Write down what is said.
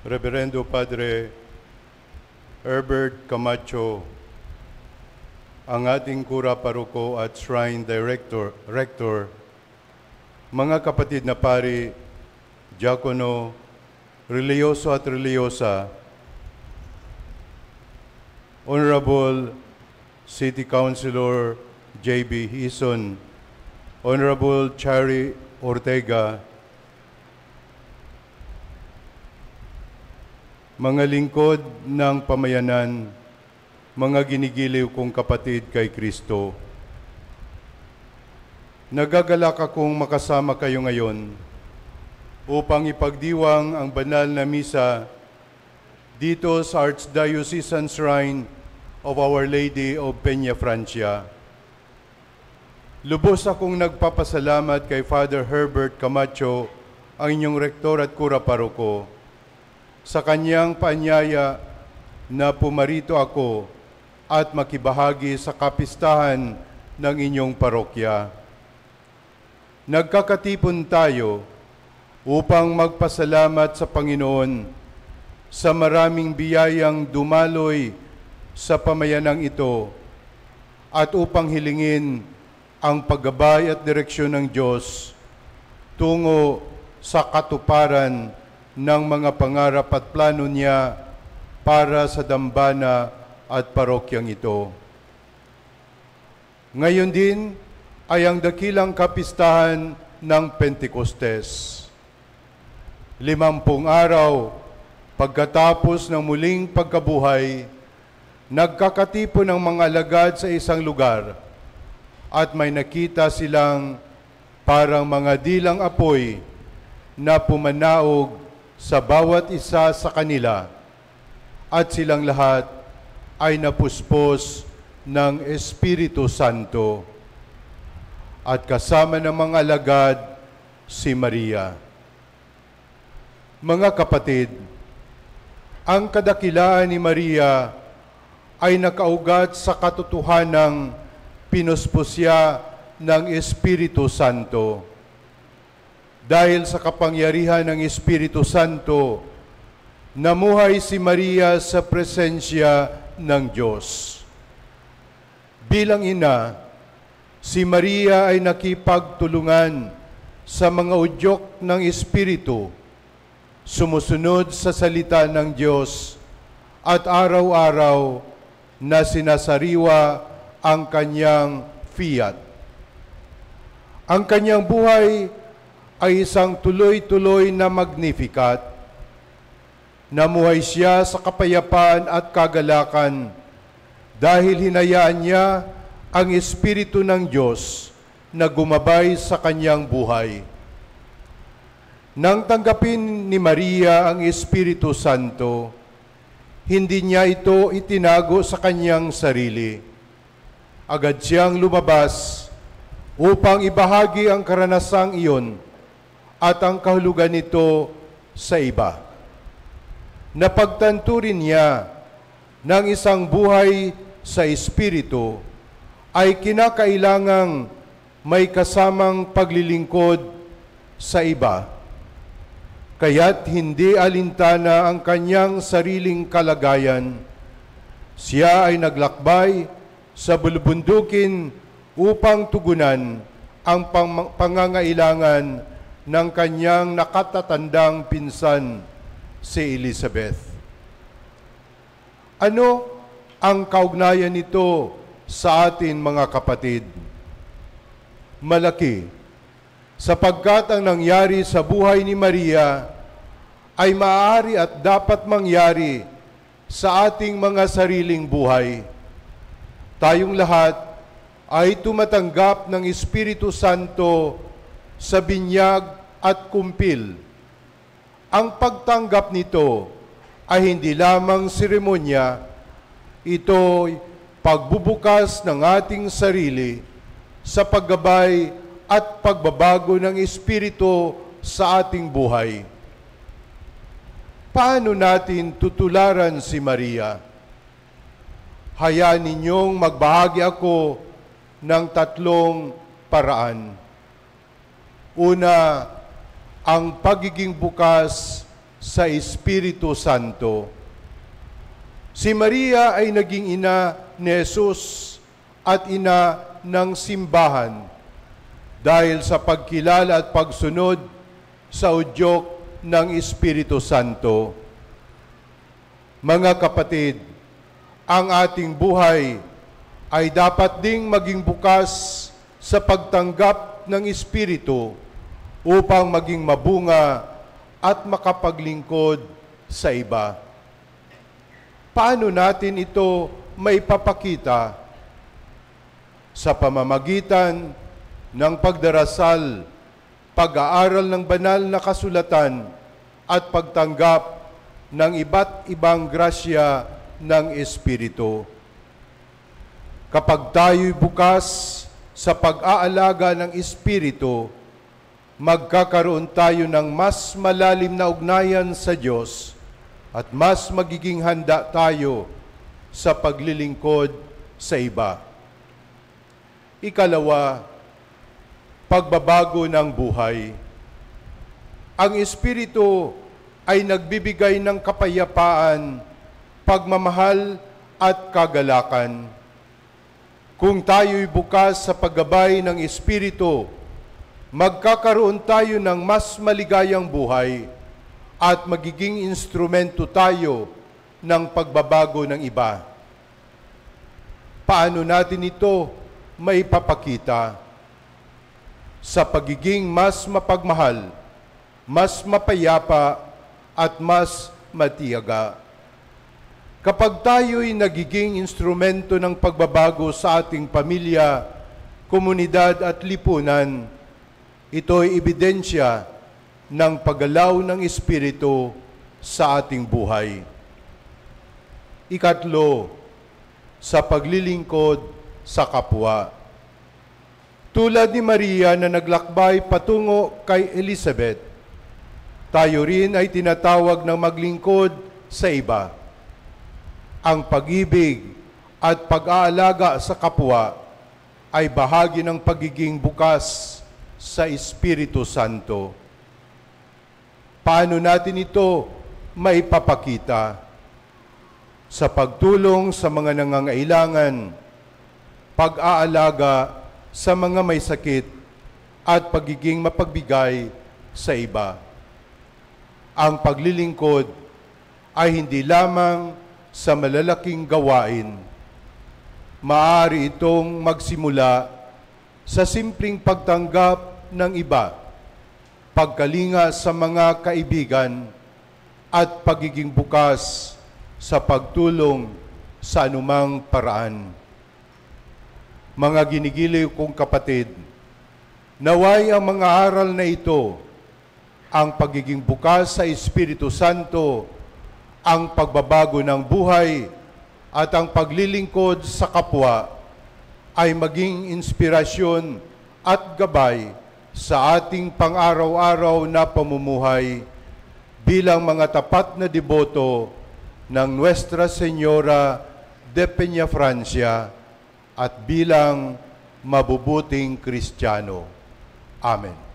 Reverendo Padre Herbert Camacho, ang ating Kura Paroko at Shrine Rector, mga kapatid na pari, diakono, religyoso at religyosa, Honorable City Councilor J.B. Hison, Honorable Chari Ortega, mga lingkod ng pamayanan, mga ginigiliw kong kapatid kay Kristo. Nagagalak akong makasama kayo ngayon upang ipagdiwang ang banal na misa dito sa Archdiocesan Shrine of Our Lady of Peña Francia. Lubos akong nagpapasalamat kay Father Herbert Camacho, ang inyong rektor at kura paroko, sa kanyang paanyaya na pumarito ako at makibahagi sa kapistahan ng inyong parokya. Nagkakatipon tayo upang magpasalamat sa Panginoon sa maraming biyayang dumaloy sa pamayanang ito at upang hilingin ang paggabay at direksyon ng Diyos tungo sa katuparan ng mga pangarap at plano niya para sa dambana at parokyang ito. Ngayon din ay ang dakilang kapistahan ng Pentecostes. 50 araw pagkatapos ng muling pagkabuhay, nagkakatipon ng mga alagad sa isang lugar at may nakita silang parang mga dilang apoy na pumanaog sa bawat isa sa kanila, at silang lahat ay napuspos ng Espiritu Santo, at kasama ng mga alagad si Maria. Mga kapatid, ang kadakilaan ni Maria ay nakaugat sa katotohanang pinuspos siya ng Espiritu Santo. Dahil sa kapangyarihan ng Espiritu Santo, namuhay si Maria sa presensya ng Diyos. Bilang ina, si Maria ay nakipagtulungan sa mga udyok ng Espiritu, sumusunod sa salita ng Diyos, at araw-araw na sinasariwa ang kanyang fiat. Ang kanyang buhay ay isang tuloy-tuloy na Magnificat. Namuhay siya sa kapayapaan at kagalakan dahil hinayaan niya ang Espiritu ng Diyos na gumabay sa kanyang buhay. Nang tanggapin ni Maria ang Espiritu Santo, hindi niya ito itinago sa kanyang sarili. Agad siyang lumabas upang ibahagi ang karanasang iyon at ang kahulugan nito sa iba. Napagtanto rin niya ng isang buhay sa Espiritu ay kinakailangang may kasamang paglilingkod sa iba. Kaya't hindi alintana ang kanyang sariling kalagayan. Siya ay naglakbay sa bulubundukin upang tugunan ang pangangailangan ng kanyang nakatatandang pinsan, si Elizabeth. Ano ang kaugnayan nito sa atin, mga kapatid? Malaki, sapagkat ang nangyari sa buhay ni Maria ay maaari at dapat mangyari sa ating mga sariling buhay. Tayong lahat ay tumatanggap ng Espiritu Santo sa binyag at kumpil. Ang pagtanggap nito ay hindi lamang seremonya, ito'y pagbubukas ng ating sarili sa paggabay at pagbabago ng Espiritu sa ating buhay. Paano natin tutularan si Maria? Hayaan ninyong magbahagi ako ng 3 paraan. Una, ang pagiging bukas sa Espiritu Santo. Si Maria ay naging ina ni Jesus at ina ng simbahan dahil sa pagkilala at pagsunod sa udyok ng Espiritu Santo. Mga kapatid, ang ating buhay ay dapat ding maging bukas sa pagtanggap ng Espiritu upang maging mabunga at makapaglingkod sa iba. Paano natin ito maipapakita? Sa pamamagitan ng pagdarasal, pag-aaral ng banal na kasulatan, at pagtanggap ng iba't ibang grasya ng Espiritu. Kapag tayo'y bukas sa pag-aalaga ng Espiritu, magkakaroon tayo ng mas malalim na ugnayan sa Diyos at mas magiging handa tayo sa paglilingkod sa iba. Ikalawa, pagbabago ng buhay. Ang Espiritu ay nagbibigay ng kapayapaan, pagmamahal at kagalakan. Kung tayo'y bukas sa paggabay ng Espiritu, magkakaroon tayo ng mas maligayang buhay at magiging instrumento tayo ng pagbabago ng iba. Paano natin ito maipapakita? Sa pagiging mas mapagmahal, mas mapayapa, at mas matiyaga. Kapag tayo'y nagiging instrumento ng pagbabago sa ating pamilya, komunidad at lipunan, ito'y ebidensya ng paggalaw ng Espiritu sa ating buhay. Ikatlo, sa paglilingkod sa kapwa. Tulad ni Maria na naglakbay patungo kay Elizabeth, tayo rin ay tinatawag ng maglingkod sa iba. Ang pag-ibig at pag-aalaga sa kapwa ay bahagi ng pagiging bukas sa Espiritu Santo. Paano natin ito maipapakita? Sa pagtulong sa mga nangangailangan, pag-aalaga sa mga may sakit, at pagiging mapagbigay sa iba. Ang paglilingkod ay hindi lamang sa malalaking gawain. Maaari itong magsimula sa simpleng pagtanggap ng iba, pagkalinga sa mga kaibigan, at pagiging bukas sa pagtulong sa anumang paraan. Mga ginigiliw kong kapatid, naway ang mga aral na ito, ang pagiging bukas sa Espiritu Santo, ang pagbabago ng buhay, at ang paglilingkod sa kapwa, ay maging inspirasyon at gabay sa ating pang-araw-araw na pamumuhay bilang mga tapat na deboto ng Nuestra Señora de Peñafrancia at bilang mabubuting Kristiyano. Amen.